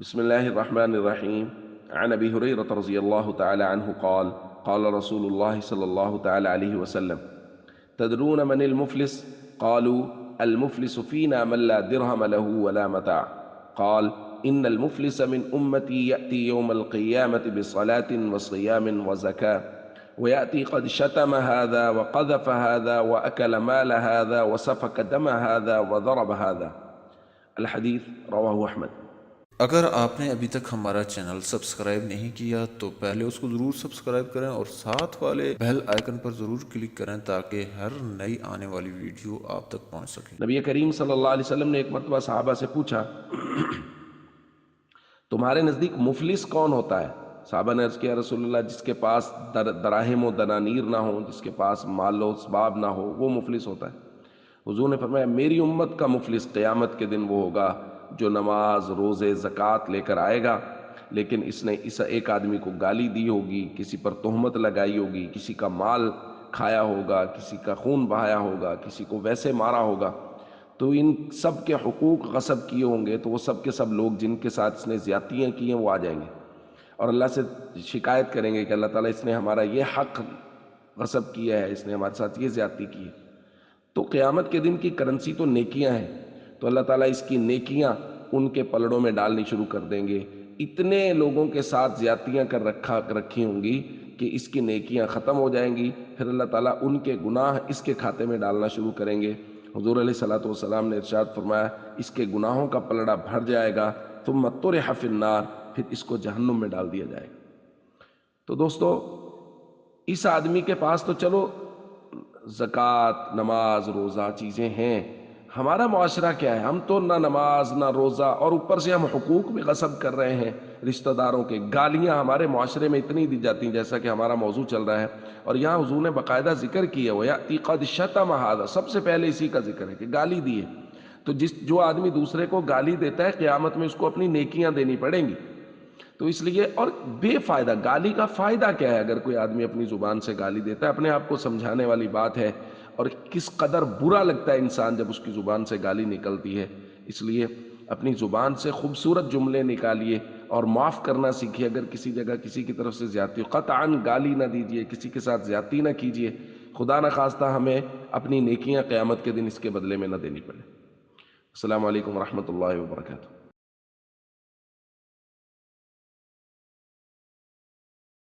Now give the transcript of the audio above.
بسم الله الرحمن الرحيم. عن أبي هريرة رضي الله تعالى عنه قال قال رسول الله صلى الله تعالى عليه وسلم: تدرون من المفلس؟ قالوا: المفلس فينا من لا درهم له ولا متاع. قال: إن المفلس من أمتي يأتي يوم القيامة بصلاة وصيام وزكاة، ويأتي قد شتم هذا وقذف هذا وأكل مال هذا وسفك دم هذا وضرب هذا. الحديث رواه أحمد. اگر آپ نے ابھی تک ہمارا چینل سبسکرائب نہیں کیا تو پہلے اس کو ضرور سبسکرائب کریں اور ساتھ والے بیل آئیکن پر ضرور کلک کریں تاکہ ہر نئی آنے والی ویڈیو آپ تک پہنچ سکے۔ نبی کریم صلی اللہ علیہ وسلم نے ایک مرتبہ صحابہ سے پوچھا، تمہارے نزدیک مفلس کون ہوتا ہے؟ صحابہ نے عرض کیا، رسول اللہ، جس کے پاس دراہم و دنانیر نہ ہو، جس کے پاس مال و اسباب نہ ہو، وہ مفلس ہوتا ہے۔ حضور نے فرمایا، میری امت کا مفلس قیامت کے دن وہ ہوگا جو نماز، روزے، زکوٰۃ لے کر آئے گا، لیکن اس نے اس ایک آدمی کو گالی دی ہوگی، کسی پر تہمت لگائی ہوگی، کسی کا مال کھایا ہوگا، کسی کا خون بہایا ہوگا، کسی کو ویسے مارا ہوگا، تو ان سب کے حقوق غصب کیے ہوں گے، تو وہ سب کے سب لوگ جن کے ساتھ اس نے زیادتیاں کی ہیں وہ آ جائیں گے اور اللہ سے شکایت کریں گے کہ اللہ تعالیٰ، اس نے ہمارا یہ حق غصب کیا ہے، اس نے ہمارے ساتھ یہ زیادتی کی ہے۔ تو قیامت کے دن کی کرنسی تو نیکیاں ہیں، تو اللہ تعالیٰ اس کی نیکیاں ان کے پلڑوں میں ڈالنی شروع کر دیں گے۔ اتنے لوگوں کے ساتھ زیادتیاں رکھی ہوں گی کہ اس کی نیکیاں ختم ہو جائیں گی، پھر اللہ تعالیٰ ان کے گناہ اس کے کھاتے میں ڈالنا شروع کریں گے۔ حضور علیہ الصلوۃ والسلام نے ارشاد فرمایا، اس کے گناہوں کا پلڑا بھر جائے گا، ثم طرح فی النار، پھر اس کو جہنم میں ڈال دیا جائے گا۔ تو دوستو، اس آدمی کے پاس تو چلو زکوٰۃ، نماز، روزہ چیزیں ہیں، ہمارا معاشرہ کیا ہے؟ ہم تو نہ نماز نہ روزہ، اور اوپر سے ہم حقوق بھی غصب کر رہے ہیں رشتہ داروں کے۔ گالیاں ہمارے معاشرے میں اتنی دی جاتی ہیں، جیسا کہ ہمارا موضوع چل رہا ہے، اور یہاں حضور نے باقاعدہ ذکر کیا، وَيَأْتِي قَدْ شَتَمَ هَذَا، سب سے پہلے اسی کا ذکر ہے کہ گالی دی ہے۔ تو جو آدمی دوسرے کو گالی دیتا ہے، قیامت میں اس کو اپنی نیکیاں دینی پڑیں گی۔ تو اس لیے، اور بے فائدہ گالی کا فائدہ کیا ہے؟ اگر کوئی آدمی اپنی زبان سے گالی دیتا ہے، اپنے آپ کو سمجھانے والی بات ہے، اور کس قدر برا لگتا ہے انسان جب اس کی زبان سے گالی نکلتی ہے۔ اس لیے اپنی زبان سے خوبصورت جملے نکالیے اور معاف کرنا سیکھیے۔ اگر کسی جگہ کسی کی طرف سے زیادتی، قطعاً گالی نہ دیجیے، کسی کے ساتھ زیادتی نہ کیجیے، خدا نخواستہ ہمیں اپنی نیکیاں قیامت کے دن اس کے بدلے میں نہ دینی پڑے۔ السلام علیکم ورحمۃ اللہ وبرکاتہ۔